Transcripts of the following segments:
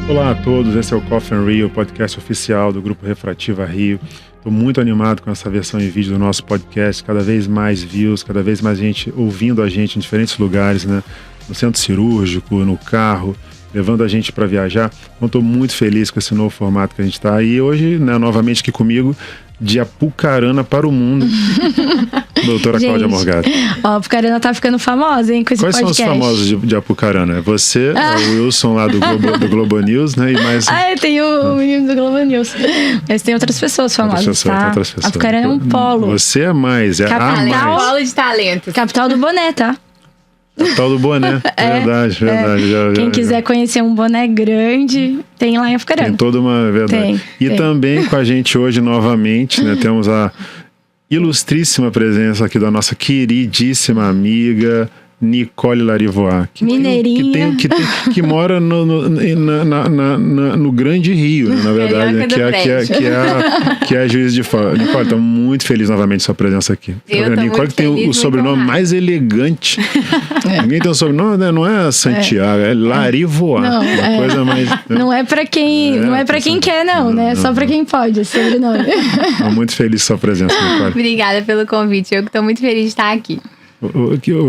Olá a todos, esse é o Coffee and Rio, podcast oficial do Grupo Refrativa Rio. Estou muito animado com essa versão em vídeo do nosso podcast, cada vez mais views, cada vez mais gente ouvindo a gente em diferentes lugares, né? No centro cirúrgico, no carro, levando a gente para viajar. Então estou muito feliz com esse novo formato que a gente está. E hoje, né, novamente aqui comigo, de Apucarana para o mundo, doutora Cláudia Morgado. Ó, a Apucarana tá ficando famosa, hein, com esse podcast. Quais são os famosos de Apucarana? É você, o Wilson lá do Globo News, né? E mais... tem o menino do Globo News. Mas tem outras pessoas famosas, outras pessoas. Apucarana é um polo. Você é mais, é Capital, a mais. Polo de talento. Capital do boné, tá? Capital do boné, verdade. Quem quiser conhecer um boné grande, tem lá em Apucarana. Tem toda uma verdade. Tem. Também com a gente hoje novamente, né, temos a ilustríssima presença aqui da nossa queridíssima amiga Nicole Larivois, mineirinha, que mora no Grande Rio, né, na verdade, né, que é a Juiz de Fora. Nicole, estou muito feliz novamente sua presença aqui. Nicole tem o sobrenome mais elegante. Ninguém tem um sobrenome, né? Não é Santiago, é Larivois. Uma coisa mais. Não é para quem, não é para quem quer, né? É só para quem pode, esse sobrenome. Estou muito feliz com sua presença, Nicole. Obrigada pelo convite. Eu que estou muito feliz de estar aqui.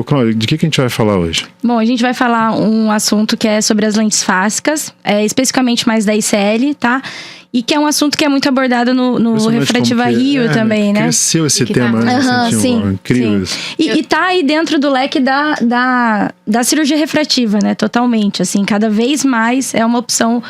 Cláudia, de que a gente vai falar hoje? Bom, a gente vai falar um assunto que é sobre as lentes fásicas, especificamente mais da ICL, tá? E que é um assunto que é muito abordado no Refrativa Rio também, né? Cresceu esse tema, né? Incrível isso. E tá aí dentro do leque da cirurgia refrativa, né? Totalmente, assim, cada vez mais é uma opção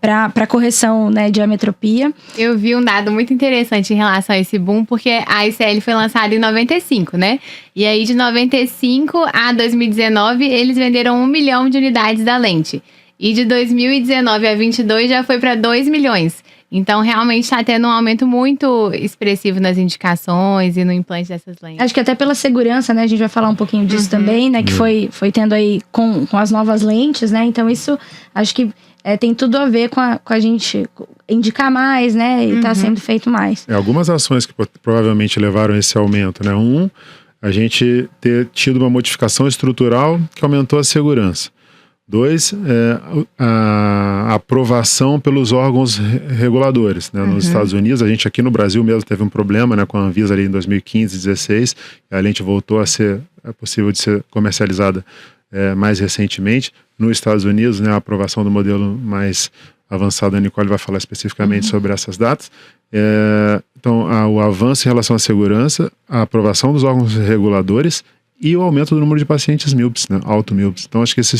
para correção, né, de ametropia. Eu vi um dado muito interessante em relação a esse boom, porque a ICL foi lançada em 95, né? E aí de 95 a 2019, eles venderam 1 milhão de unidades da lente. E de 2019 a 22 já foi para 2 milhões. Então, realmente está tendo um aumento muito expressivo nas indicações e no implante dessas lentes. Acho que até pela segurança, né? A gente vai falar um pouquinho disso também, né? Que foi tendo aí com as novas lentes, né? Então, isso acho que tem tudo a ver com a gente indicar mais, né? E tá sendo feito mais. Algumas ações que provavelmente levaram a esse aumento, né? A gente ter tido uma modificação estrutural que aumentou a segurança. 2, a aprovação pelos órgãos reguladores, né? Nos Estados Unidos, a gente aqui no Brasil mesmo teve um problema, né, com a Anvisa ali em 2015, 2016, e a lente voltou a ser possível de ser comercializada mais recentemente. Nos Estados Unidos, né, a aprovação do modelo mais avançado, a Nicole vai falar especificamente sobre essas datas. Então, o avanço em relação à segurança, a aprovação dos órgãos reguladores e o aumento do número de pacientes míopes, né, automíopes. Então, acho que esse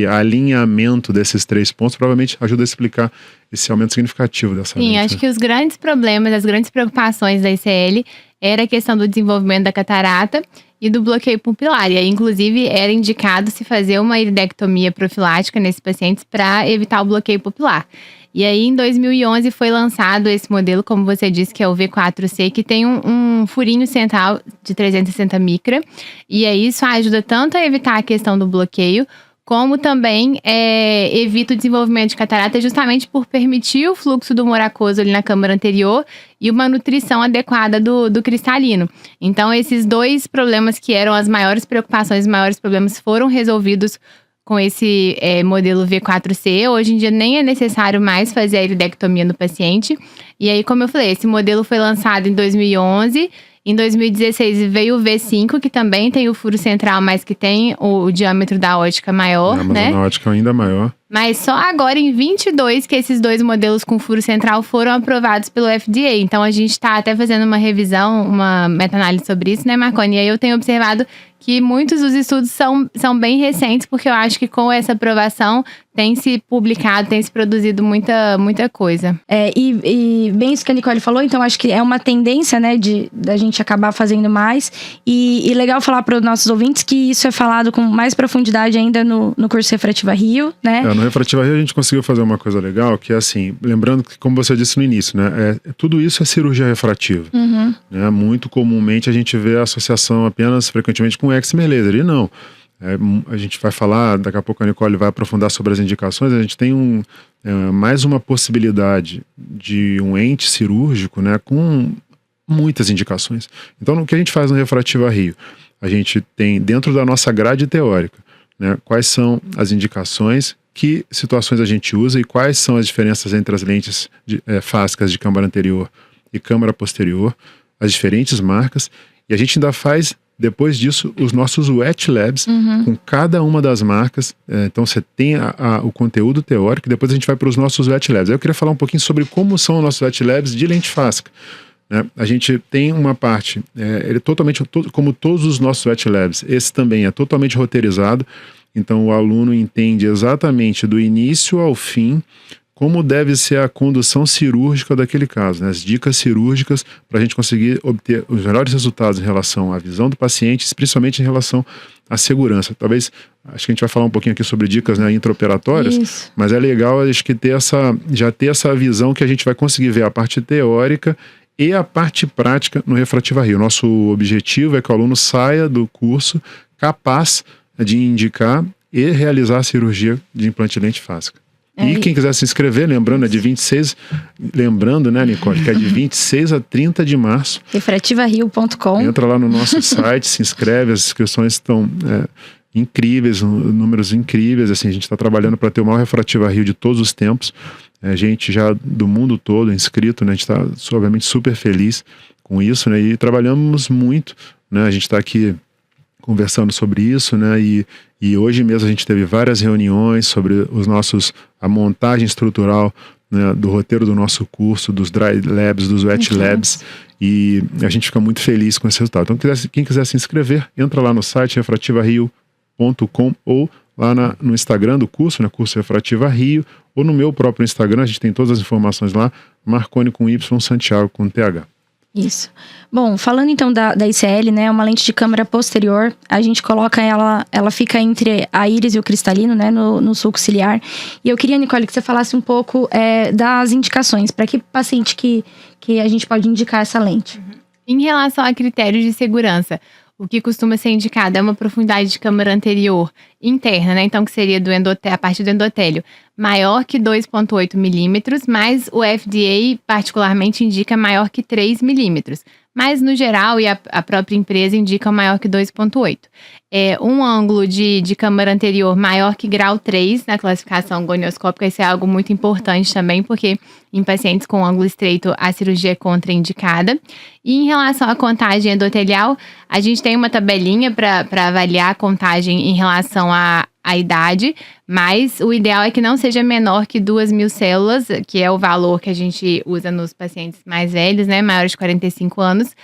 alinhamento desses 3 pontos provavelmente ajuda a explicar esse aumento significativo dessa lente. Sim, acho que os grandes problemas, as grandes preocupações da ICL era a questão do desenvolvimento da catarata e do bloqueio pupilar. E aí, inclusive, era indicado se fazer uma iridectomia profilática nesses pacientes para evitar o bloqueio pupilar. E aí, em 2011, foi lançado esse modelo, como você disse, que é o V4C, que tem um furinho central de 360 micra. E aí, isso ajuda tanto a evitar a questão do bloqueio, como também evita o desenvolvimento de catarata justamente por permitir o fluxo do humor aquoso ali na câmara anterior e uma nutrição adequada do cristalino. Então, esses 2 problemas que eram as maiores preocupações, os maiores problemas foram resolvidos com esse modelo V4C. Hoje em dia nem é necessário mais fazer a iridectomia no paciente. E aí, como eu falei, esse modelo foi lançado em 2011. Em 2016 veio o V5, que também tem o furo central, mas que tem o diâmetro da ótica maior, né? A ótica ainda maior. Mas só agora em 22 que esses 2 modelos com furo central foram aprovados pelo FDA. Então a gente está até fazendo uma revisão, uma meta-análise sobre isso, né, Marconi? E aí eu tenho observado que muitos dos estudos são bem recentes, porque eu acho que com essa aprovação tem se publicado, tem se produzido muita coisa. E bem isso que a Nicole falou, então acho que é uma tendência, né, da gente acabar fazendo mais. E legal falar para os nossos ouvintes que isso é falado com mais profundidade ainda no curso Refrativa Rio, né? No Refrativa Rio a gente conseguiu fazer uma coisa legal, que é assim, lembrando que, como você disse no início, né, tudo isso é cirurgia refrativa. Né? Muito comumente a gente vê a associação apenas frequentemente com excimer laser, e não. A gente vai falar, daqui a pouco a Nicole vai aprofundar sobre as indicações. A gente tem mais uma possibilidade de um ente cirúrgico, né, com muitas indicações. Então, o que a gente faz no Refrativa Rio? A gente tem, dentro da nossa grade teórica, né, quais são as indicações, que situações a gente usa e quais são as diferenças entre as lentes fásicas de câmara anterior e câmara posterior, as diferentes marcas, e a gente ainda faz, depois disso, os nossos wet labs com cada uma das marcas. Então você tem o conteúdo teórico e depois a gente vai para os nossos wet labs. Eu queria falar um pouquinho sobre como são os nossos wet labs de lente fáscica. A gente tem uma parte, ele é totalmente, como todos os nossos wet labs, esse também é totalmente roteirizado, então o aluno entende exatamente do início ao fim como deve ser a condução cirúrgica daquele caso, né? As dicas cirúrgicas para a gente conseguir obter os melhores resultados em relação à visão do paciente, principalmente em relação à segurança. Talvez, acho que a gente vai falar um pouquinho aqui sobre dicas, né, intraoperatórias, mas é legal acho que já ter essa visão que a gente vai conseguir ver a parte teórica e a parte prática no Refrativa Rio. Nosso objetivo é que o aluno saia do curso capaz de indicar e realizar a cirurgia de implante de lente fáscica. E quem quiser se inscrever, lembrando, é de 26, lembrando, né, Nicole, que é de 26 a 30 de março. Refrativario.com. Entra lá no nosso site, se inscreve, as inscrições estão incríveis, números incríveis, assim, a gente está trabalhando para ter o maior Refrativa Rio de todos os tempos. Gente já do mundo todo inscrito, né, a gente está, obviamente, super feliz com isso, né, e trabalhamos muito, né, a gente está aqui conversando sobre isso, né, e hoje mesmo a gente teve várias reuniões sobre a montagem estrutural, né, do roteiro do nosso curso, dos dry labs, dos wet labs, e a gente fica muito feliz com esse resultado. Então quem quiser se inscrever, entra lá no site refrativario.com ou lá no Instagram do curso, né, curso Refrativa Rio, ou no meu próprio Instagram, a gente tem todas as informações lá, Marconi com Y, Santiago com TH. Isso. Bom, falando então da ICL, né, uma lente de câmara posterior, a gente coloca ela fica entre a íris e o cristalino, né, no sulco ciliar. E eu queria, Nicole, que você falasse um pouco das indicações, para que paciente que a gente pode indicar essa lente. Em relação a critérios de segurança, o que costuma ser indicado é uma profundidade de câmara anterior interna, né? Então, que seria a partir do endotélio, maior que 2,8 milímetros, mas o FDA particularmente indica maior que 3 milímetros. Mas, no geral, e a própria empresa indica maior que 2,8. Um ângulo de câmara anterior maior que grau 3 na classificação gonioscópica, isso é algo muito importante também, porque em pacientes com ângulo estreito a cirurgia é contraindicada. E em relação à contagem endotelial, a gente tem uma tabelinha para avaliar a contagem em relação à idade, mas o ideal é que não seja menor que 2.000 células, que é o valor que a gente usa nos pacientes mais velhos, né, maiores de 45 anos.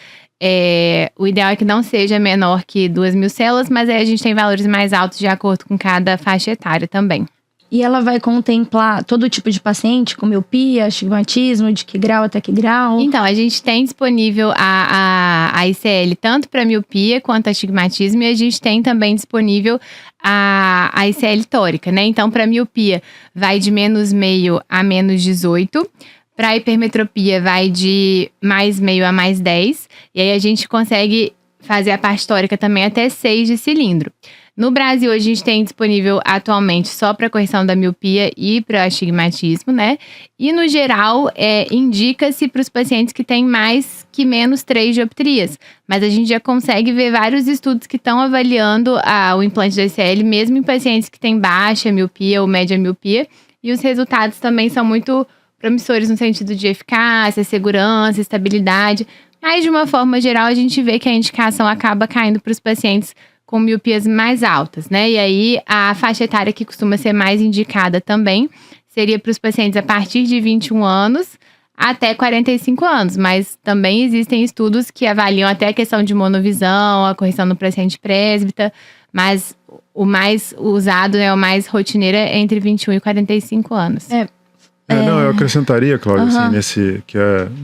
O ideal é que não seja menor que 2.000 células, mas aí a gente tem valores mais altos de acordo com cada faixa etária também. E ela vai contemplar todo tipo de paciente, com miopia, astigmatismo, de que grau até que grau? Então, a gente tem disponível a ICL tanto para miopia quanto astigmatismo, e a gente tem também disponível a ICL tórica, né? Então, para miopia, vai de -0,5 a -18. Para hipermetropia, vai de +0,5 a +10. E aí a gente consegue fazer a parte tórica também até 6 de cilindro. No Brasil, a gente tem disponível atualmente só para correção da miopia e para astigmatismo, né? E no geral, indica-se para os pacientes que têm mais que -3 dioptrias. Mas a gente já consegue ver vários estudos que estão avaliando o implante da ICL, mesmo em pacientes que têm baixa miopia ou média miopia. E os resultados também são muito promissores no sentido de eficácia, segurança, estabilidade. Mas, de uma forma geral, a gente vê que a indicação acaba caindo para os pacientes com miopias mais altas, né? E aí, a faixa etária que costuma ser mais indicada também seria para os pacientes a partir de 21 anos até 45 anos. Mas também existem estudos que avaliam até a questão de monovisão, a correção no paciente presbita, mas o mais usado, né, o mais rotineiro é entre 21 e 45 anos. Não, eu acrescentaria, Cláudia, assim,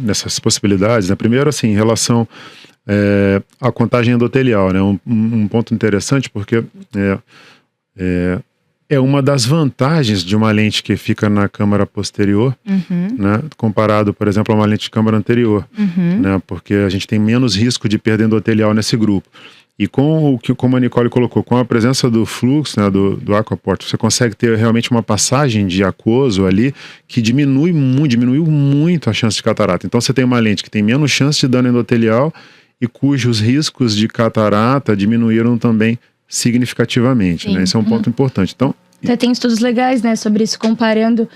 nessas possibilidades, né? Primeiro, assim, em relação à contagem endotelial, né? Um ponto interessante, porque é uma das vantagens de uma lente que fica na câmara posterior, né? Comparado, por exemplo, a uma lente de câmara anterior, né? Porque a gente tem menos risco de perda endotelial nesse grupo. E como a Nicole colocou, com a presença do fluxo, né, do Aquaport, você consegue ter realmente uma passagem de aquoso ali que diminuiu muito a chance de catarata. Então você tem uma lente que tem menos chance de dano endotelial e cujos riscos de catarata diminuíram também significativamente, né? Esse é um ponto importante. Então, até tem estudos legais, né, sobre isso, comparando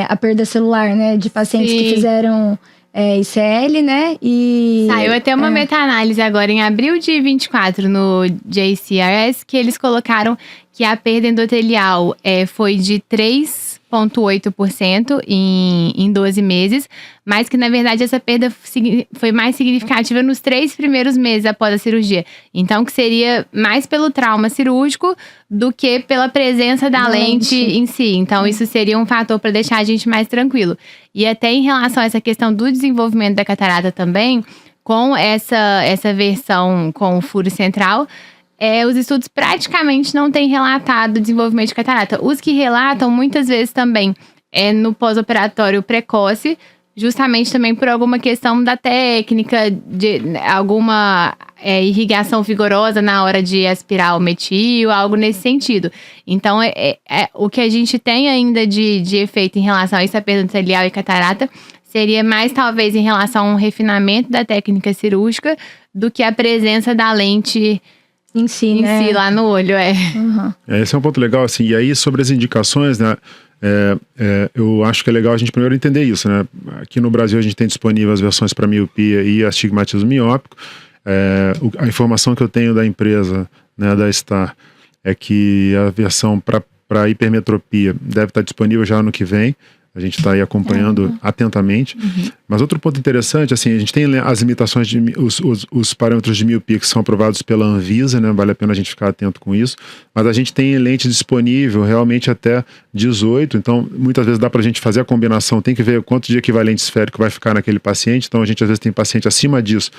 a perda celular, né, de pacientes que fizeram ICL, né, e... Saiu até uma meta-análise agora em abril de 24 no JCRS, que eles colocaram que a perda endotelial foi de 3,8% em 12 meses, mas que na verdade essa perda foi mais significativa nos 3 primeiros meses após a cirurgia. Então que seria mais pelo trauma cirúrgico do que pela presença da lente em si. Então isso seria um fator para deixar a gente mais tranquilo. E até em relação a essa questão do desenvolvimento da catarata também, com essa versão com o furo central, os estudos praticamente não têm relatado desenvolvimento de catarata. Os que relatam, muitas vezes também, no pós-operatório precoce, justamente também por alguma questão da técnica, de alguma irrigação vigorosa na hora de aspirar o metil, algo nesse sentido. Então, o que a gente tem ainda de efeito em relação a isso, a perda endotelial e catarata, seria mais talvez em relação a um refinamento da técnica cirúrgica do que a presença da lente em si lá no olho, Esse é um ponto legal, assim, e aí sobre as indicações, né, eu acho que é legal a gente primeiro entender isso, né, aqui no Brasil a gente tem disponível as versões para miopia e astigmatismo miópico, a informação que eu tenho da empresa, né, da Star, é que a versão para hipermetropia deve estar disponível já ano que vem. A gente está aí acompanhando atentamente. Mas outro ponto interessante, assim, a gente tem as limitações, os parâmetros de miopia que são aprovados pela Anvisa, né? Vale a pena a gente ficar atento com isso. Mas a gente tem lente disponível realmente até 18, então muitas vezes dá para a gente fazer a combinação, tem que ver quanto de equivalente esférico vai ficar naquele paciente. Então a gente às vezes tem paciente acima disso,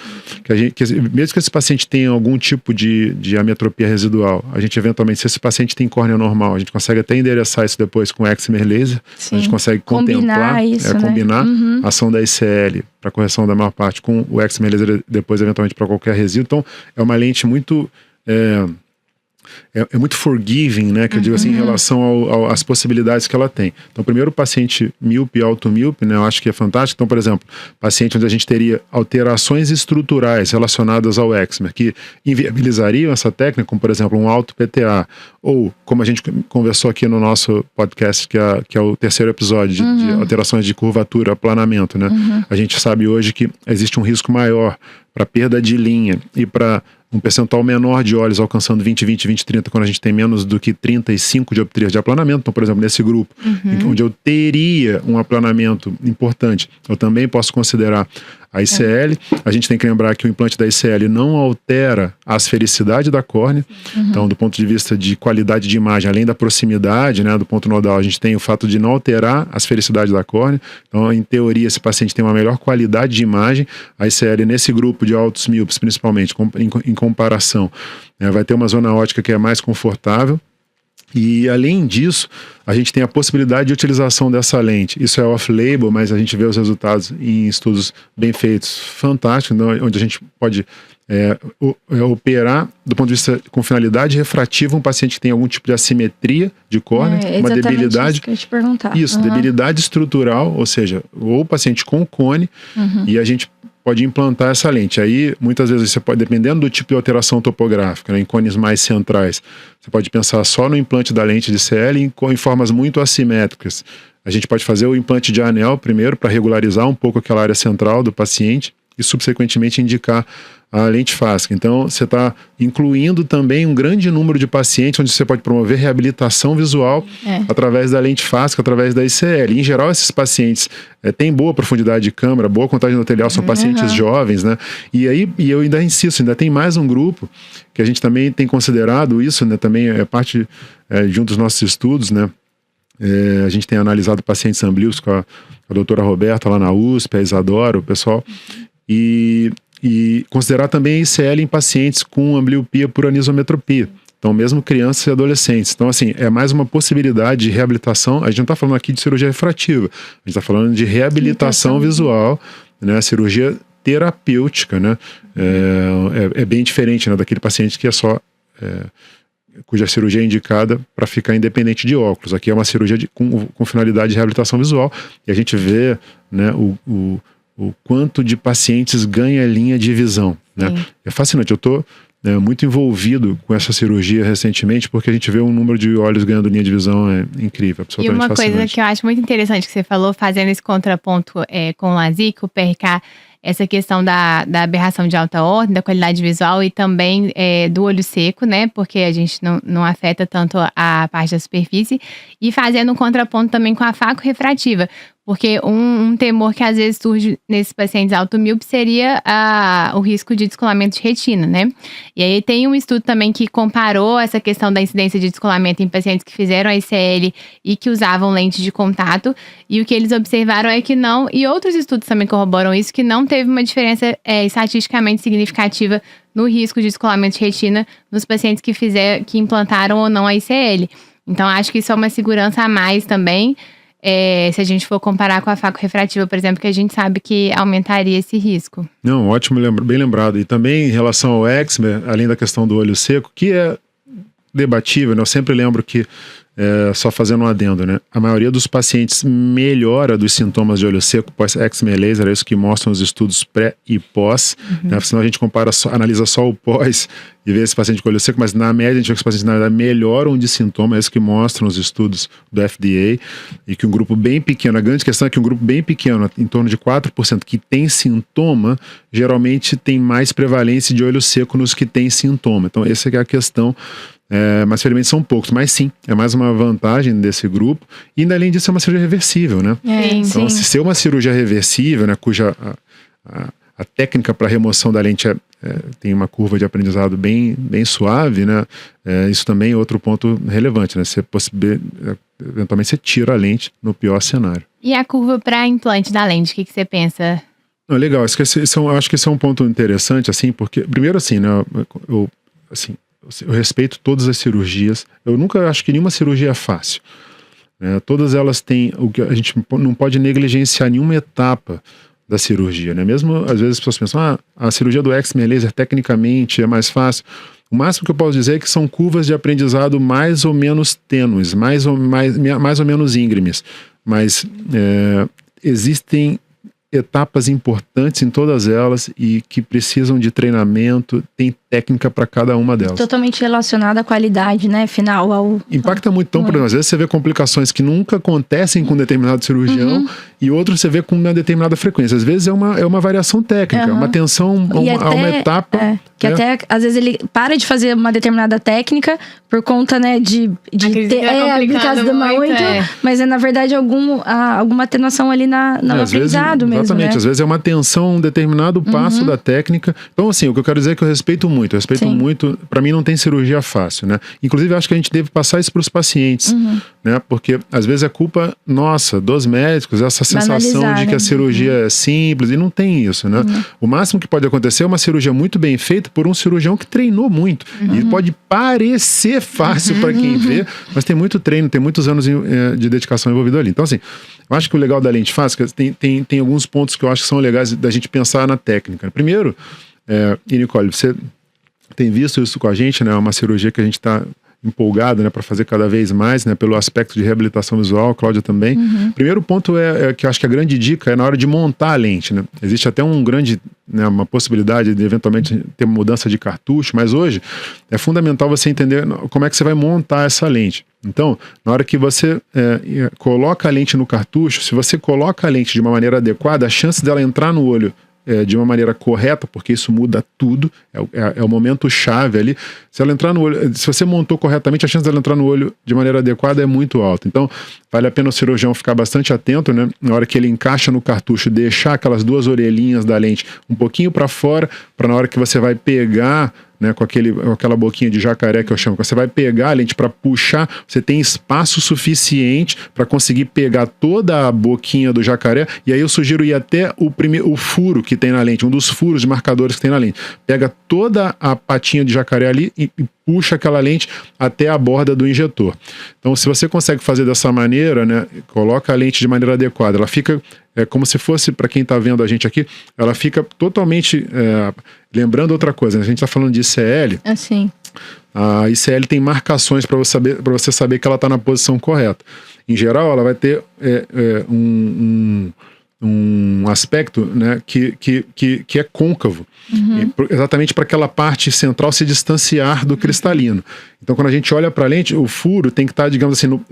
mesmo que esse paciente tenha algum tipo de ametropia residual, a gente eventualmente, se esse paciente tem córnea normal, a gente consegue até endereçar isso depois com excimer laser. Sim. A gente consegue contemplar, combinar a ação da ICL para correção da maior parte com o excimer laser depois eventualmente para qualquer resíduo. Então é uma lente muito muito forgiving, né, que eu digo assim, em relação às possibilidades que ela tem. Então, primeiro o paciente míope, automíope, né, eu acho que é fantástico. Então, por exemplo, paciente onde a gente teria alterações estruturais relacionadas ao excimer, que inviabilizariam essa técnica, como por exemplo um alto PTA, ou como a gente conversou aqui no nosso podcast, que é o terceiro episódio de alterações de curvatura, aplanamento, né, a gente sabe hoje que existe um risco maior para perda de linha e para um percentual menor de olhos alcançando 20, 20, 20, 30, quando a gente tem menos do que 35 dioptrias de aplanamento. Então, por exemplo, nesse grupo, onde eu teria um aplanamento importante, eu também posso considerar a ICL. A gente tem que lembrar que o implante da ICL não altera a asfericidade da córnea. Então, do ponto de vista de qualidade de imagem, além da proximidade, né, do ponto nodal, a gente tem o fato de não alterar a asfericidade da córnea. Então, em teoria, esse paciente tem uma melhor qualidade de imagem. A ICL, nesse grupo de altos míopes, principalmente, em comparação, né, vai ter uma zona óptica que é mais confortável. E além disso, a gente tem a possibilidade de utilização dessa lente. Isso é off-label, mas a gente vê os resultados em estudos bem feitos, fantásticos, onde a gente pode operar do ponto de vista com finalidade refrativa um paciente que tem algum tipo de assimetria de córnea, uma debilidade. Isso que eu ia te perguntar. Isso, debilidade estrutural, ou seja, ou o paciente com cone, e a gente pode implantar essa lente. Aí, muitas vezes, você pode, dependendo do tipo de alteração topográfica, né, em cones mais centrais, você pode pensar só no implante da lente de CL em formas muito assimétricas. A gente pode fazer o implante de anel primeiro para regularizar um pouco aquela área central do paciente e, subsequentemente, indicar a lente fáscica. Então, você está incluindo também um grande número de pacientes onde você pode promover reabilitação visual através da lente fáscica, atravais da ICL. Em geral, esses pacientes têm boa profundidade de câmara, boa contagem endotelial, são pacientes jovens, né? E eu ainda insisto, ainda tem mais um grupo que a gente também tem considerado isso, né? Também é parte de um dos nossos estudos, né? A gente tem analisado pacientes ambliopes com a doutora Roberta lá na USP, a Isadora, o pessoal, e considerar também a ICL em pacientes com ambliopia por anisometropia. Então, mesmo crianças e adolescentes. Então, assim, é mais uma possibilidade de reabilitação. A gente não está falando aqui de cirurgia refrativa. A gente está falando de reabilitação visual, né? Cirurgia terapêutica, né? É bem diferente, né, daquele paciente que é só... cuja cirurgia é indicada para ficar independente de óculos. Aqui é uma cirurgia com finalidade de reabilitação visual. E a gente vê, né, o quanto de pacientes ganha linha de visão, né? É fascinante. Eu estou muito envolvido com essa cirurgia recentemente, porque a gente vê um número de olhos ganhando linha de visão incrível, E uma coisa que eu acho muito interessante que você falou, fazendo esse contraponto com o LASIK, o PRK, essa questão da aberração de alta ordem, da qualidade visual e também do olho seco, né? Porque a gente não afeta tanto a parte da superfície. E fazendo um contraponto também com a faco-refrativa. Porque um temor que às vezes surge nesses pacientes automíopes seria o risco de descolamento de retina, né? E aí tem um estudo também que comparou essa questão da incidência de descolamento em pacientes que fizeram a ICL e que usavam lente de contato. E o que eles observaram é que não, e outros estudos também corroboram isso, que não teve uma diferença estatisticamente significativa no risco de descolamento de retina nos pacientes que implantaram ou não a ICL. Então, acho que isso é uma segurança a mais também. Se a gente for comparar com a faco-refrativa, por exemplo, que a gente sabe que aumentaria esse risco. Não, ótimo, bem lembrado. E também em relação ao eczema, além da questão do olho seco, que é debatível, né? Eu sempre lembro que, só fazendo um adendo, né? A maioria dos pacientes melhora dos sintomas de olho seco pós-eczema laser, é isso que mostram os estudos pré e pós, né? Senão a gente analisa só o pós e vê esse paciente com olho seco, mas na média a gente vê que os pacientes na verdade melhoram de sintoma, é isso que mostram os estudos do FDA, e que um grupo bem pequeno, a grande questão é que um grupo bem pequeno, em torno de 4%, que tem sintoma, geralmente tem mais prevalência de olho seco nos que tem sintoma. Então essa é a questão. Mas felizmente são poucos, mas sim, é mais uma vantagem desse grupo, e ainda além disso é uma cirurgia reversível, né? Então, se ser uma cirurgia reversível, né, cuja a técnica para remoção da lente tem uma curva de aprendizado bem suave, né? Isso também é outro ponto relevante, né? Eventualmente você tira a lente no pior cenário. E a curva para implante da lente, o que você pensa? Legal, acho que esse é um ponto interessante, assim, porque, primeiro assim, né, eu respeito todas as cirurgias. Eu nunca acho que nenhuma cirurgia é fácil. Todas elas têm o que a gente não pode negligenciar nenhuma etapa da cirurgia, né? Mesmo às vezes as pessoas pensam, a cirurgia do eczema laser tecnicamente é mais fácil. O máximo que eu posso dizer é que são curvas de aprendizado mais ou menos tênues, mais ou menos íngremes, mas existem etapas importantes em todas elas e que precisam de treinamento, tem técnica para cada uma delas. Totalmente relacionada à qualidade, né, final impacta muito. Então, por exemplo, às vezes você vê complicações que nunca acontecem com um determinado cirurgião e outros você vê com uma determinada frequência. Às vezes é uma variação técnica, uma tensão a uma etapa. Até, às vezes, ele para de fazer uma determinada técnica por conta, né, de ter aplicado muito, mas na verdade, alguma atenuação ali no aprendizado mesmo. Exatamente, né? Às vezes é uma tensão um determinado passo da técnica. Então, assim, o que eu quero dizer é que eu respeito muito. Para mim não tem cirurgia fácil, né? Inclusive, eu acho que a gente deve passar isso para os pacientes, né? Porque às vezes é culpa nossa, dos médicos, essa sensação de que a cirurgia é simples, e não tem isso, né? O máximo que pode acontecer é uma cirurgia muito bem feita por um cirurgião que treinou muito. E pode parecer fácil para quem vê, mas tem muito treino, tem muitos anos de dedicação envolvido ali. Então, assim, eu acho que o legal da lente fácil tem alguns pontos que eu acho que são legais da gente pensar na técnica. Primeiro, e Nicole, você tem visto isso com a gente, né? É uma cirurgia que a gente está empolgado, né, para fazer cada vez mais, né, pelo aspecto de reabilitação visual, Cláudia também. Primeiro ponto é que eu acho que a grande dica é na hora de montar a lente, né? Existe até uma possibilidade de eventualmente ter mudança de cartucho, mas hoje é fundamental você entender como é que você vai montar essa lente. Então, na hora que você coloca a lente no cartucho, se você coloca a lente de uma maneira adequada, a chance dela entrar no olho de uma maneira correta, porque isso muda tudo, é o momento chave ali. Se ela entrar no olho, se você montou corretamente, a chance dela entrar no olho de maneira adequada é muito alta. Então, vale a pena o cirurgião ficar bastante atento, né? Na hora que ele encaixa no cartucho, deixar aquelas duas orelhinhas da lente um pouquinho para fora, para na hora que você vai pegar, né, com aquela boquinha de jacaré que eu chamo, você vai pegar a lente para puxar, você tem espaço suficiente para conseguir pegar toda a boquinha do jacaré, e aí eu sugiro ir até o furo que tem na lente, um dos furos de marcadores que tem na lente. Pega toda a patinha de jacaré ali e puxa aquela lente até a borda do injetor. Então, se você consegue fazer dessa maneira, né, coloca a lente de maneira adequada, ela fica como se fosse, para quem está vendo a gente aqui, ela fica totalmente... lembrando outra coisa, né? A gente está falando de ICL. Assim. A ICL tem marcações para você saber que ela está na posição correta. Em geral, ela vai ter um aspecto, né, que é côncavo, exatamente para aquela parte central se distanciar do cristalino. Então, quando a gente olha para a lente, o furo tem que estar, digamos assim, no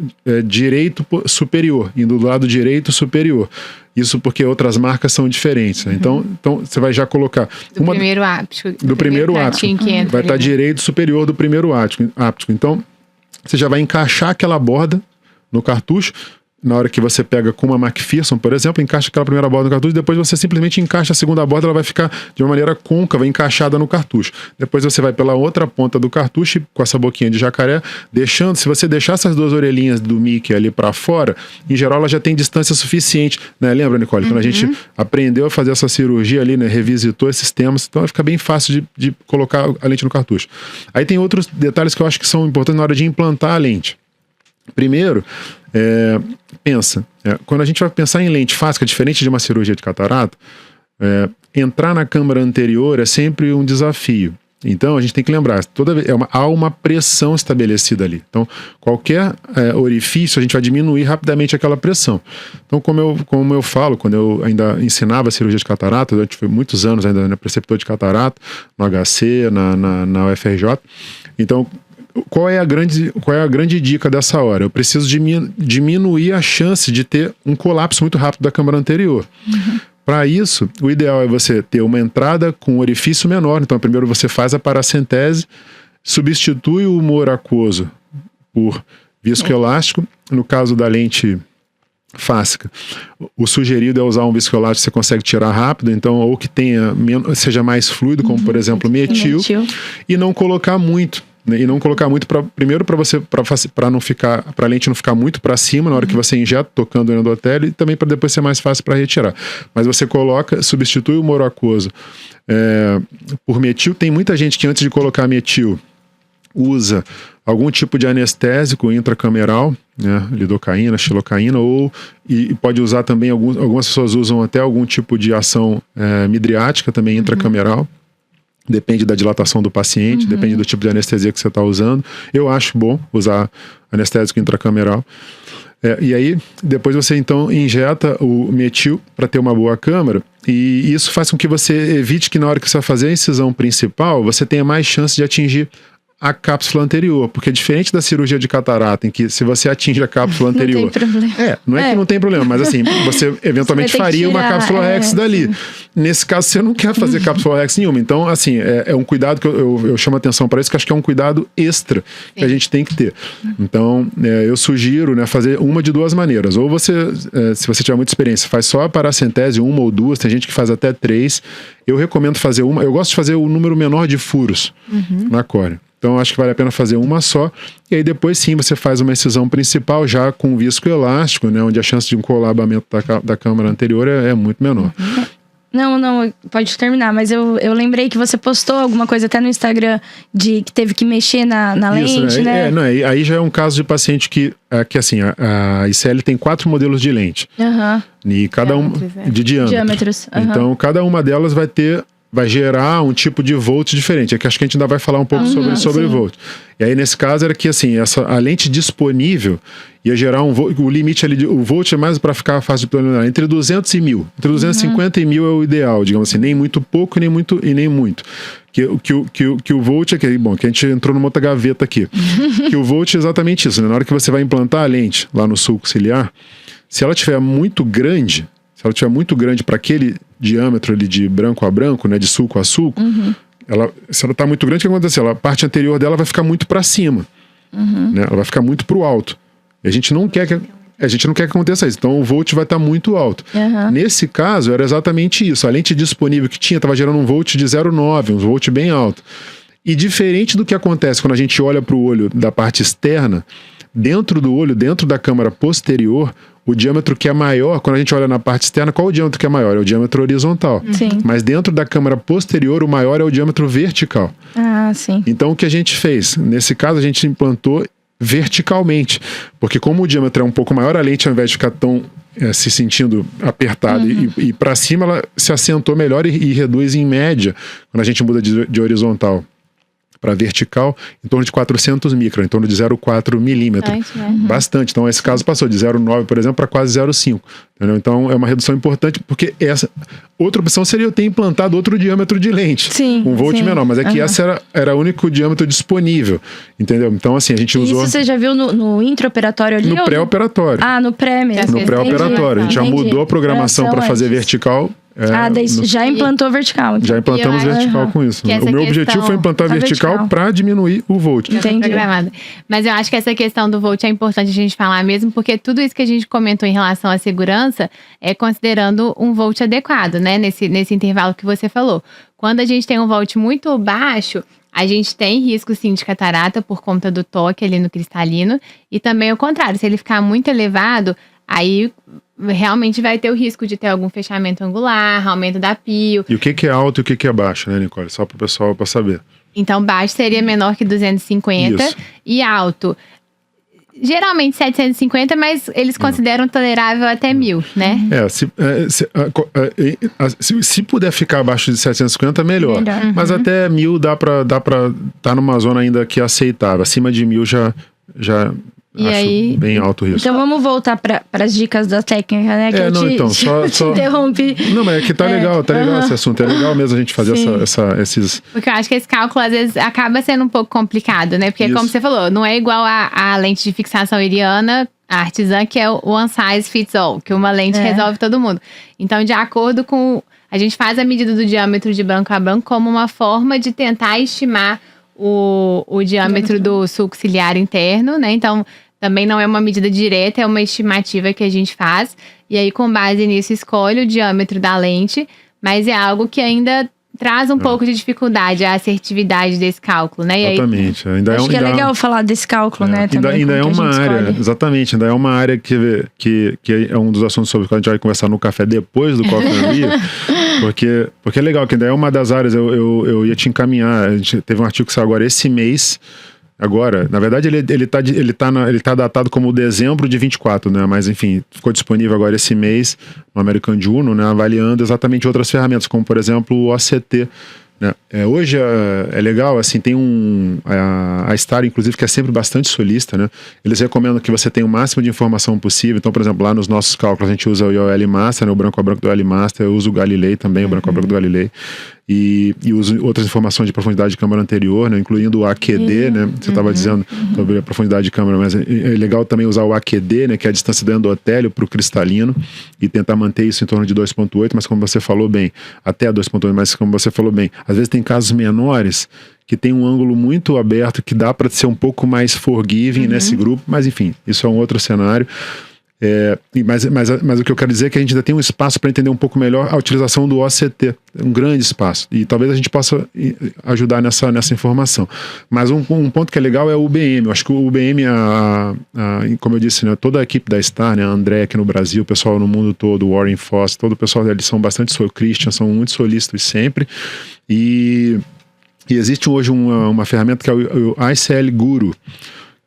direito superior, indo do lado direito superior. Isso porque outras marcas são diferentes. Né? Então, você vai já colocar... Primeiro áptico. Do primeiro áptico. Vai estar direito superior do primeiro áptico. Então, você já vai encaixar aquela borda no cartucho. Na hora que você pega com uma McPherson, por exemplo, encaixa aquela primeira borda no cartucho, depois você simplesmente encaixa a segunda borda, ela vai ficar de uma maneira côncava, encaixada no cartucho. Depois você vai pela outra ponta do cartucho, com essa boquinha de jacaré, deixando, se você deixar essas duas orelhinhas do Mickey ali para fora, em geral ela já tem distância suficiente, né? Lembra, Nicole? Quando a gente aprendeu a fazer essa cirurgia ali, né? Revisitou esses temas, então vai ficar bem fácil de colocar a lente no cartucho. Aí tem outros detalhes que eu acho que são importantes na hora de implantar a lente. Primeiro, quando a gente vai pensar em lente fáscica, diferente de uma cirurgia de catarata, entrar na câmara anterior é sempre um desafio. Então a gente tem que lembrar, há uma pressão estabelecida ali. Então qualquer orifício a gente vai diminuir rapidamente aquela pressão. Então como eu falo, quando eu ainda ensinava cirurgia de catarata, durante muitos anos ainda preceptor de catarata, no HC, na UFRJ, então qual é a grande dica dessa hora? Eu preciso diminuir a chance de ter um colapso muito rápido da câmara anterior. Para isso, o ideal é você ter uma entrada com um orifício menor. Então, primeiro você faz a paracentese, substitui o humor aquoso por viscoelástico. No caso da lente fáscica, o sugerido é usar um viscoelástico que você consegue tirar rápido, então, ou que seja mais fluido, como por exemplo metil, e não colocar muito. E não colocar muito, primeiro para a lente não ficar muito para cima na hora que você injeta, tocando o endotélio, e também para depois ser mais fácil para retirar. Mas você substitui o humor aquoso por metil. Tem muita gente que antes de colocar metil usa algum tipo de anestésico intracameral, né, lidocaína, xilocaína, e pode usar também, algumas pessoas usam até algum tipo de ação midriática também intracameral. Depende da dilatação do paciente, depende do tipo de anestesia que você está usando. Eu acho bom usar anestésico intracameral. E aí, depois você então injeta o metil para ter uma boa câmara, e isso faz com que você evite que na hora que você vai fazer a incisão principal, você tenha mais chance de atingir a cápsula anterior, porque diferente da cirurgia de catarata, em que se você atinge a cápsula anterior... Não tem problema. Não é que não tem problema, mas assim, você eventualmente faria uma cápsula rex dali. Sim. Nesse caso, você não quer fazer cápsula rex nenhuma. Então, assim, é um cuidado que eu chamo atenção para isso, que acho que é um cuidado extra que a gente tem que ter. Então, eu sugiro, né, fazer uma de duas maneiras. Ou você, se você tiver muita experiência, faz só a paracentese, 1 ou 2, tem gente que faz até 3. Eu recomendo fazer uma, eu gosto de fazer o número menor de furos na córea. Então, acho que vale a pena fazer uma só. E aí, depois, sim, você faz uma incisão principal já com viscoelástico, né? Onde a chance de um colabamento da câmara anterior é muito menor. Não, pode terminar. Mas eu lembrei que você postou alguma coisa até no Instagram de que teve que mexer na isso, lente, né? Aí já é um caso de paciente que assim, a ICL tem 4 modelos de lente. E cada de diâmetros. Então, cada uma delas vai gerar um tipo de volt diferente. É que acho que a gente ainda vai falar um pouco sobre volt. E aí, nesse caso, era que assim, a lente disponível ia gerar o limite ali, o volt é mais para ficar fácil de planejar, entre 200 e 1000. Entre 250 e 1000 é o ideal, digamos assim, nem muito pouco e nem muito. Que o volt é que a gente entrou numa outra gaveta aqui. Que o volt é exatamente isso, né? Na hora que você vai implantar a lente lá no sulco ciliar, se ela estiver muito grande para aquele diâmetro ali de branco a branco, né, de sulco a sulco, se ela está muito grande, o que acontece? A parte anterior dela vai ficar muito para cima, né? Ela vai ficar muito para o alto. E a gente não quer que aconteça isso. Então o volt vai estar muito alto. Nesse caso, era exatamente isso. A lente disponível que tinha estava gerando um volt de 0,9, um volt bem alto. E diferente do que acontece quando a gente olha para o olho da parte externa, dentro do olho, dentro da câmara posterior, o diâmetro que é maior, quando a gente olha na parte externa, qual o diâmetro que é maior? É o diâmetro horizontal. Sim. Mas dentro da câmara posterior, o maior é o diâmetro vertical. Sim. Então, o que a gente fez? Nesse caso, a gente implantou verticalmente. Porque como o diâmetro é um pouco maior, a lente, ao invés de ficar tão se sentindo apertada e para cima, ela se assentou melhor e reduz em média, quando a gente muda de horizontal Para vertical, em torno de 400 micron, em torno de 0,4 milímetro. Bastante. Então, esse caso passou de 0,9, por exemplo, para quase 0,5. Entendeu? Então, é uma redução importante, porque essa outra opção seria eu ter implantado outro diâmetro de lente. Sim, um volt sim. menor, mas é que essa era o único diâmetro disponível. Entendeu? Então, assim, a gente usou... Isso você já viu no intraoperatório ali? No pré-operatório. Ah, no pré mesmo. No pré-operatório. A gente já mudou a programação para fazer antes. vertical. Daí já implantou vertical. Então. Já implantamos vertical com isso. O meu objetivo foi implantar vertical para diminuir o volt. Entendi. Mas eu acho que essa questão do volt é importante a gente falar mesmo, porque tudo isso que a gente comentou em relação à segurança é considerando um volt adequado, né? Nesse intervalo que você falou. Quando a gente tem um volt muito baixo, a gente tem risco sim de catarata por conta do toque ali no cristalino. E também o contrário, se ele ficar muito elevado, aí realmente vai ter o risco de ter algum fechamento angular, aumento da pio. E o que é alto e o que é baixo, né, Nicole? Só para o pessoal para saber. Então, baixo seria menor que 250 Isso. E alto, geralmente 750, mas eles consideram tolerável até 1000, né? Se puder ficar abaixo de 750, melhor. Mas até 1000 dá para tá numa zona ainda que é aceitável. Acima de 1000 já E acho aí, bem alto o risco. Então vamos voltar para as dicas da técnica, né? Que eu te interrompi. Não, mas é que tá legal esse assunto. É legal mesmo a gente fazer esses... Porque eu acho que esse cálculo, às vezes, acaba sendo um pouco complicado, né? Porque, Isso. como você falou, não é igual a lente de fixação iriana, a artesã, que é o one size fits all, que uma lente resolve todo mundo. Então, de acordo com... A gente faz a medida do diâmetro de branco a branco como uma forma de tentar estimar o diâmetro do sulco ciliar interno, né? Então, também não é uma medida direta, é uma estimativa que a gente faz. E aí, com base nisso, escolhe o diâmetro da lente. Mas é algo que ainda traz um pouco de dificuldade, a assertividade desse cálculo, né? E Exatamente. aí, acho que é legal falar desse cálculo, né? Também, ainda é uma área, exatamente, ainda é uma área que é um dos assuntos sobre os quais a gente vai conversar no café depois do Coffee and Beer, porque é legal, que ainda é uma das áreas, eu ia te encaminhar, a gente teve um artigo que saiu agora esse mês. Agora, na verdade, ele tá datado como dezembro de 24, né? Mas, enfim, ficou disponível agora esse mês no American Journal, né? Avaliando exatamente outras ferramentas, como, por exemplo, o OCT, né? Hoje é legal, assim, tem a Star, inclusive, que é sempre bastante solista, né? Eles recomendam que você tenha o máximo de informação possível. Então, por exemplo, lá nos nossos cálculos a gente usa o IOL Master, né? O branco a branco do IOL Master, eu uso o Galilei também, o branco a branco do Galilei. E uso outras informações de profundidade de câmera anterior, né? Incluindo o AQD, né? Você estava dizendo sobre a profundidade de câmera, mas é legal também usar o AQD, né? Que é a distância do endotélio para o cristalino, e tentar manter isso em torno de 2,8, mas como você falou bem, até 2,8, mas como você falou bem, às vezes tem casos menores que tem um ângulo muito aberto, que dá para ser um pouco mais forgiving nesse grupo, mas enfim, isso é um outro cenário. Mas o que eu quero dizer é que a gente ainda tem um espaço para entender um pouco melhor a utilização do OCT, um grande espaço, e talvez a gente possa ajudar nessa informação. Mas um ponto que é legal é o UBM. Eu acho que o UBM, como eu disse, né, toda a equipe da Star, né, a André aqui no Brasil, o pessoal no mundo todo, o Warren Foss, todo o pessoal eles são bastante Christian, são muito solícitos sempre, e existe hoje uma ferramenta que é o ICL Guru,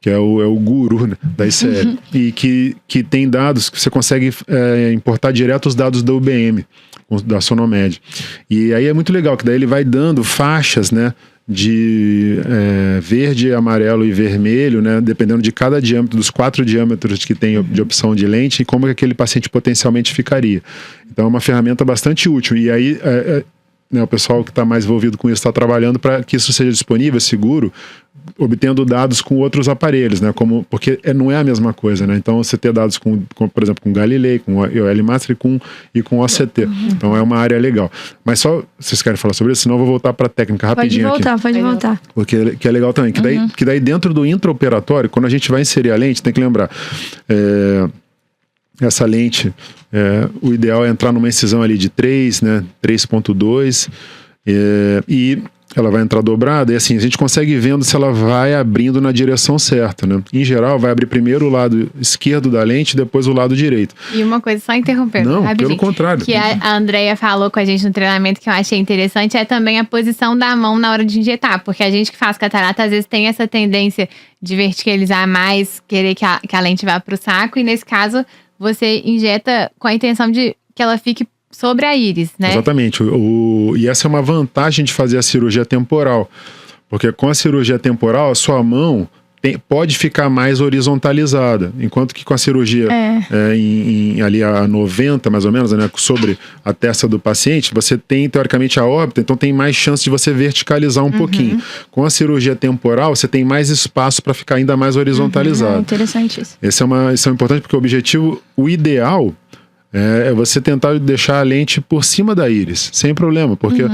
que é o guru, né, da ICL, e que tem dados que você consegue importar direto os dados da UBM, da Sonomed. E aí é muito legal, que daí ele vai dando faixas, né, de verde, amarelo e vermelho, né, dependendo de cada diâmetro, dos 4 diâmetros que tem de opção de lente, e como que aquele paciente potencialmente ficaria. Então é uma ferramenta bastante útil. E aí... né, o pessoal que está mais envolvido com isso está trabalhando para que isso seja disponível, seguro, obtendo dados com outros aparelhos, né? Porque não é a mesma coisa, né? Então você ter dados por exemplo, com Galilei, com o IOL Master e com OCT. Então é uma área legal. Mas só, vocês querem falar sobre isso? Senão eu vou voltar para a técnica rapidinho aqui. Pode voltar. Porque que é legal também, que daí dentro do intraoperatório, quando a gente vai inserir a lente, tem que lembrar... essa lente, o ideal é entrar numa incisão ali de 3, né, 3.2, e ela vai entrar dobrada, e assim, a gente consegue vendo se ela vai abrindo na direção certa, né? Em geral, vai abrir primeiro o lado esquerdo da lente, depois o lado direito. E uma coisa, só interrompendo, não, rapidinho, pelo contrário. Que a Andrea falou com a gente no treinamento, que eu achei interessante, é também a posição da mão na hora de injetar, porque a gente que faz catarata, às vezes tem essa tendência de verticalizar mais, querer que a lente vá para o saco, e nesse caso, você injeta com a intenção de que ela fique sobre a íris, né? Exatamente. E essa é uma vantagem de fazer a cirurgia temporal. Porque com a cirurgia temporal, a sua mão pode ficar mais horizontalizada, enquanto que com a cirurgia ali a 90 mais ou menos, né, sobre a testa do paciente, você tem teoricamente a órbita, então tem mais chance de você verticalizar um pouquinho. Com a cirurgia temporal, você tem mais espaço para ficar ainda mais horizontalizado. Interessante isso. Isso é importante porque o ideal é você tentar deixar a lente por cima da íris, sem problema, porque...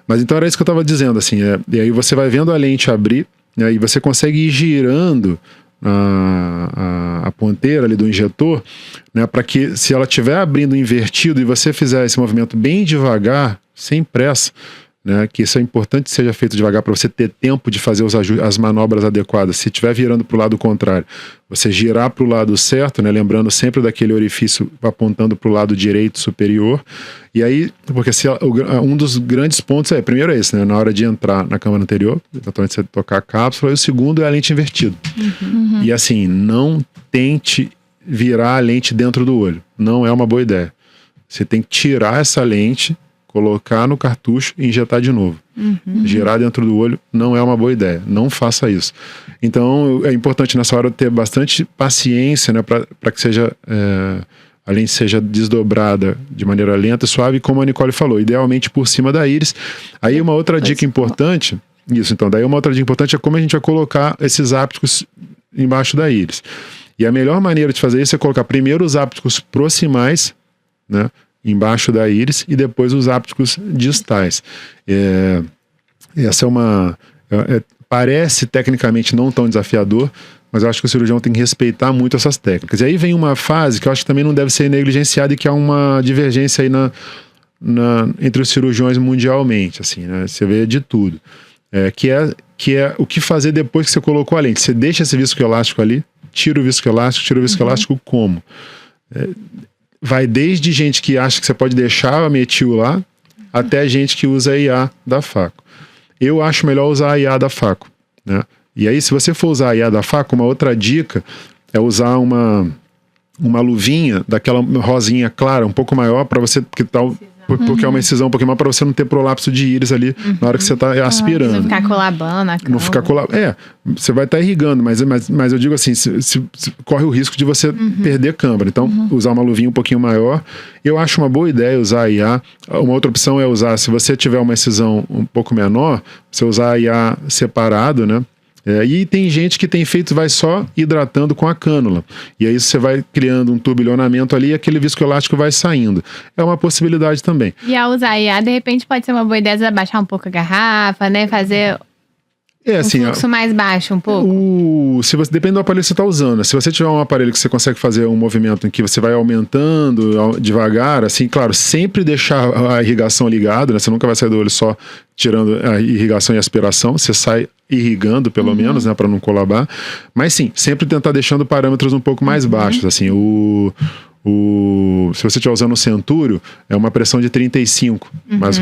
Mas então era isso que eu estava dizendo, assim, e aí você vai vendo a lente abrir, e aí você consegue ir girando a ponteira ali do injetor, né, para que se ela estiver abrindo invertido e você fizer esse movimento bem devagar, sem pressa, né, que isso é importante que seja feito devagar para você ter tempo de fazer as manobras adequadas. Se estiver virando para o lado contrário, você girar para o lado certo, né, lembrando sempre daquele orifício apontando para o lado direito superior. E aí, porque um dos grandes pontos primeiro é esse, né, na hora de entrar na câmara anterior, exatamente você tocar a cápsula, e o segundo é a lente invertida. E assim, não tente virar a lente dentro do olho. Não é uma boa ideia. Você tem que tirar essa lente, colocar no cartucho e injetar de novo. Girar dentro do olho não é uma boa ideia. Não faça isso. Então, é importante nessa hora ter bastante paciência, né, para que a lente seja desdobrada de maneira lenta e suave, como a Nicole falou, idealmente por cima da íris. Aí uma outra dica importante, daí uma outra dica importante é como a gente vai colocar esses ápticos embaixo da íris. E a melhor maneira de fazer isso é colocar primeiro os ápticos proximais, né, embaixo da íris, e depois os ápticos distais. Essa parece tecnicamente não tão desafiador, mas eu acho que o cirurgião tem que respeitar muito essas técnicas. E aí vem uma fase que eu acho que também não deve ser negligenciada e que há uma divergência aí entre os cirurgiões mundialmente, assim, né? Você vê de tudo. Que é o que fazer depois que você colocou a lente. Você deixa esse viscoelástico ali, tira o viscoelástico como? Vai desde gente que acha que você pode deixar a metil lá, até gente que usa a IA da Phaco. Eu acho melhor usar a IA da Phaco, né? E aí, se você for usar a IA da Phaco, uma outra dica é usar uma luvinha daquela rosinha clara, um pouco maior, para você, porque é uma incisão um pouquinho maior, para você não ter prolapso de íris ali na hora que você está aspirando. Não ficar colabando a câmara. Não ficar colabando. Você vai estar irrigando, mas eu digo assim, se corre o risco de você perder câmara. Então, usar uma luvinha um pouquinho maior. Eu acho uma boa ideia usar a IA. Uma outra opção é usar, se você tiver uma incisão um pouco menor, você usar a IA separado, né? E tem gente que tem feito, vai só hidratando com a cânula. E aí você vai criando um turbilhonamento ali e aquele viscoelástico vai saindo. É uma possibilidade também. E ao usar a IA, de repente pode ser uma boa ideia de abaixar um pouco a garrafa, né? Fazer assim, fluxo mais baixo um pouco. Depende do aparelho que você está usando. Se você tiver um aparelho que você consegue fazer um movimento em que você vai aumentando devagar, assim, claro, sempre deixar a irrigação ligada, né? Você nunca vai sair do olho só tirando a irrigação e aspiração. Você sai irrigando, pelo menos, né, para não colabar. Mas sim, sempre tentar deixando parâmetros um pouco mais baixos. Assim, se você estiver usando o Centúrio, é uma pressão de 35, mais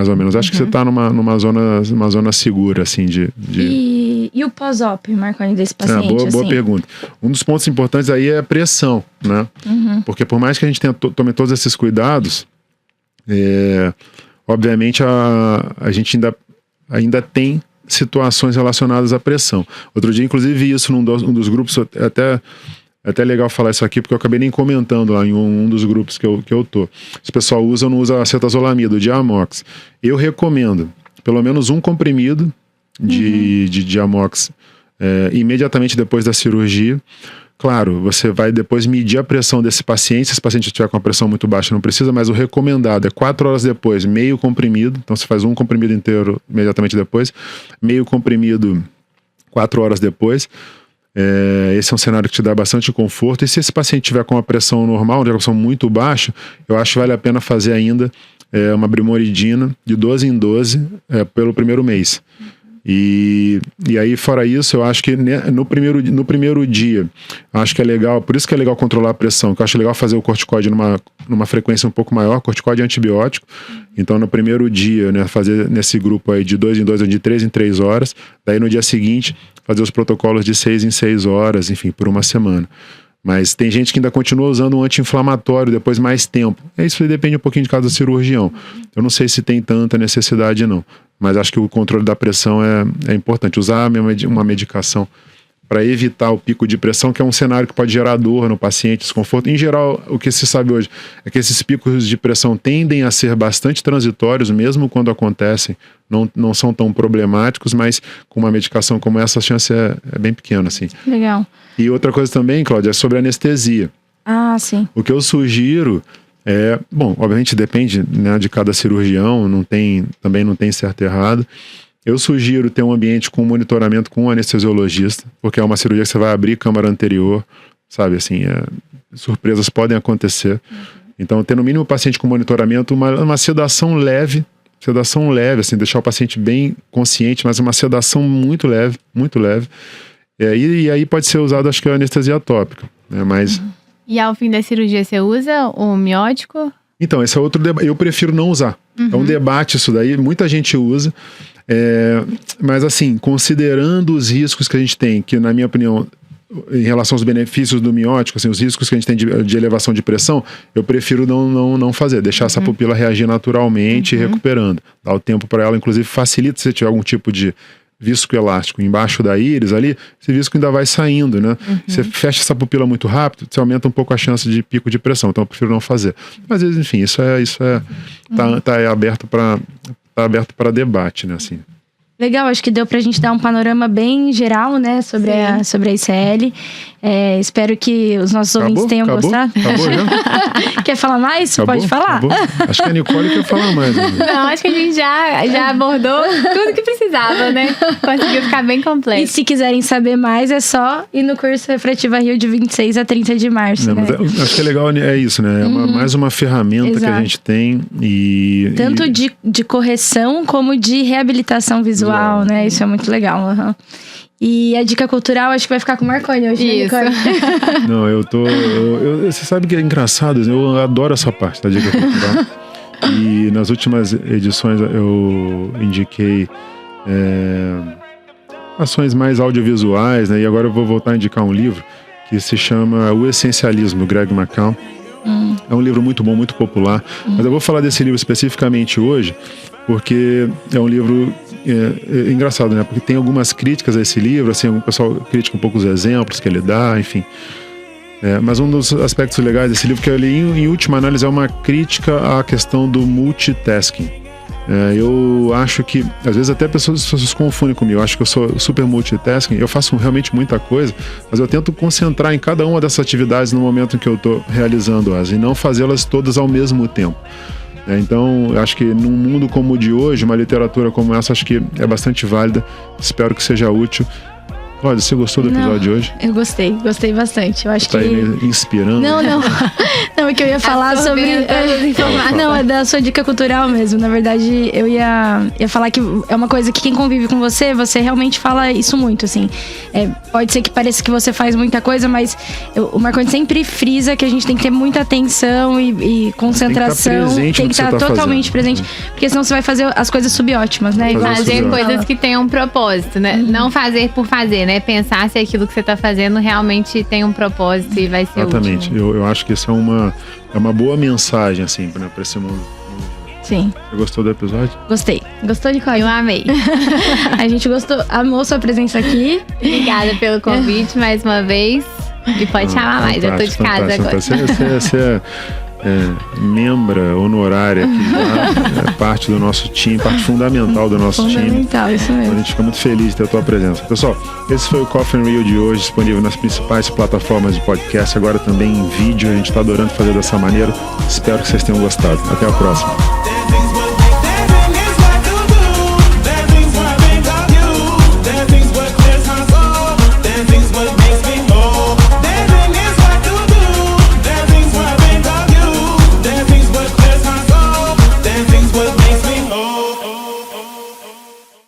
ou menos. Acho que você está numa zona segura, assim, E o pós-op, Marconi, desse paciente? Boa pergunta. Um dos pontos importantes aí é a pressão, né? Porque por mais que a gente tome todos esses cuidados, obviamente a gente ainda tem situações relacionadas à pressão. Outro dia, inclusive, vi isso num dos grupos, até legal falar isso aqui, porque eu acabei nem comentando lá em um dos grupos que eu tô. Se o pessoal usa ou não usa acetazolamida, o Diamox. Eu recomendo pelo menos um comprimido de Diamox imediatamente depois da cirurgia. Claro, você vai depois medir a pressão desse paciente. Se esse paciente estiver com a pressão muito baixa, não precisa, mas o recomendado é 4 horas depois, meio comprimido. Então você faz um comprimido inteiro imediatamente depois, meio comprimido 4 horas depois. Esse é um cenário que te dá bastante conforto. E se esse paciente tiver com uma pressão normal, uma pressão muito baixa, eu acho que vale a pena fazer ainda uma brimoridina de 12 em 12 pelo primeiro mês. E aí, fora isso, eu acho que no primeiro dia, acho que é legal, por isso que é legal controlar a pressão, que eu acho legal fazer o corticoide numa frequência um pouco maior. Corticoide é antibiótico, então no primeiro dia, né, fazer nesse grupo aí de 2 em 2 ou de 3 em 3 horas, daí no dia seguinte fazer os protocolos de 6 em 6 horas, enfim, por uma semana. Mas tem gente que ainda continua usando um anti-inflamatório depois mais tempo. Isso depende um pouquinho de cada cirurgião. Eu não sei se tem tanta necessidade, não. Mas acho que o controle da pressão é importante. Usar uma medicação para evitar o pico de pressão, que é um cenário que pode gerar dor no paciente, desconforto. Em geral, o que se sabe hoje é que esses picos de pressão tendem a ser bastante transitórios, mesmo quando acontecem, não são tão problemáticos, mas com uma medicação como essa, a chance é bem pequena, assim. Legal. E outra coisa também, Cláudia, é sobre anestesia. Ah, sim. O que eu sugiro bom, obviamente depende, né, de cada cirurgião, também não tem certo e errado. Eu sugiro ter um ambiente com monitoramento com um anestesiologista, porque é uma cirurgia que você vai abrir câmara anterior, sabe, assim, surpresas podem acontecer. Então, ter no mínimo o paciente com monitoramento, uma sedação leve, assim, deixar o paciente bem consciente, mas uma sedação muito leve. E aí pode ser usado, acho que a anestesia tópica, né, mas... E ao fim da cirurgia você usa o miótico? Então, esse é outro debate. Eu prefiro não usar. É um debate isso daí, muita gente usa. Mas assim, considerando os riscos que a gente tem, que na minha opinião, em relação aos benefícios do miótico, assim, os riscos que a gente tem de elevação de pressão, eu prefiro não fazer, deixar essa pupila reagir naturalmente e recuperando. Dar o tempo para ela, inclusive facilita se você tiver algum tipo de viscoelástico embaixo da íris ali, esse visco ainda vai saindo, né? Você fecha essa pupila muito rápido, você aumenta um pouco a chance de pico de pressão, então eu prefiro não fazer. Mas enfim, tá aberto para debate, né, assim. Legal, acho que deu pra gente dar um panorama bem geral, né, sobre a ICL. Espero que os nossos ouvintes tenham gostado. Acabou já? Quer falar mais? Pode falar. Acabou. Acho que a Nicole quer falar mais. Né? Não, acho que a gente já abordou tudo que precisava, né? Conseguiu ficar bem completo. E se quiserem saber mais, é só ir no curso Refrativa Rio de 26 a 30 de março, né? Mas acho que é legal, é isso, né? É mais uma ferramenta que a gente tem. Tanto de correção como de reabilitação visual, né? Isso é muito legal. E a dica cultural, acho que vai ficar com o Marconi hoje. Isso. Né, não, você sabe que é engraçado, eu adoro essa parte da dica cultural. E nas últimas edições eu indiquei ações mais audiovisuais, né? E agora eu vou voltar a indicar um livro que se chama O Essencialismo, Greg McCall. É um livro muito bom, muito popular. Mas eu vou falar desse livro especificamente hoje, porque é um livro engraçado, né? Porque tem algumas críticas a esse livro, assim, o pessoal critica um pouco os exemplos que ele dá, enfim. Mas um dos aspectos legais desse livro, que eu li em última análise, é uma crítica à questão do multitasking. Eu acho que, às vezes até as pessoas confundem comigo, eu acho que eu sou super multitasking, eu faço realmente muita coisa, mas eu tento concentrar em cada uma dessas atividades no momento em que eu estou realizando-as, e não fazê-las todas ao mesmo tempo. Então, eu acho que num mundo como o de hoje, uma literatura como essa, acho que é bastante válida, espero que seja útil. Cláudia, você gostou do episódio de hoje? Eu gostei bastante. Eu acho tá aí me inspirando. Não, é que eu ia falar sobre... Não, é da sua dica cultural mesmo. Na verdade, eu ia falar que é uma coisa que quem convive com você realmente fala isso muito, assim. Pode ser que pareça que você faz muita coisa, mas o Marconi sempre frisa que a gente tem que ter muita atenção e concentração. Tem que estar totalmente presente, porque senão você vai fazer as coisas subótimas, né? E fazer coisas que tenham um propósito, né? Não fazer por fazer, né? Pensar se aquilo que você está fazendo realmente tem um propósito e vai ser Exatamente. útil. Eu acho que isso é uma boa mensagem, assim, para esse mundo. Sim. Você gostou do episódio? Gostei. Gostou, Nicole? Eu amei. A gente amou sua presença aqui. Obrigada pelo convite mais uma vez. E pode chamar mais, eu tô de casa agora. Você membra honorária que é parte do nosso time, parte fundamental do nosso time. Fundamental, isso mesmo. A gente fica muito feliz de ter a tua presença. Pessoal, esse foi o Coffee and Rio de hoje, disponível nas principais plataformas de podcast, agora também em vídeo. A gente está adorando fazer dessa maneira. Espero que vocês tenham gostado. Até a próxima.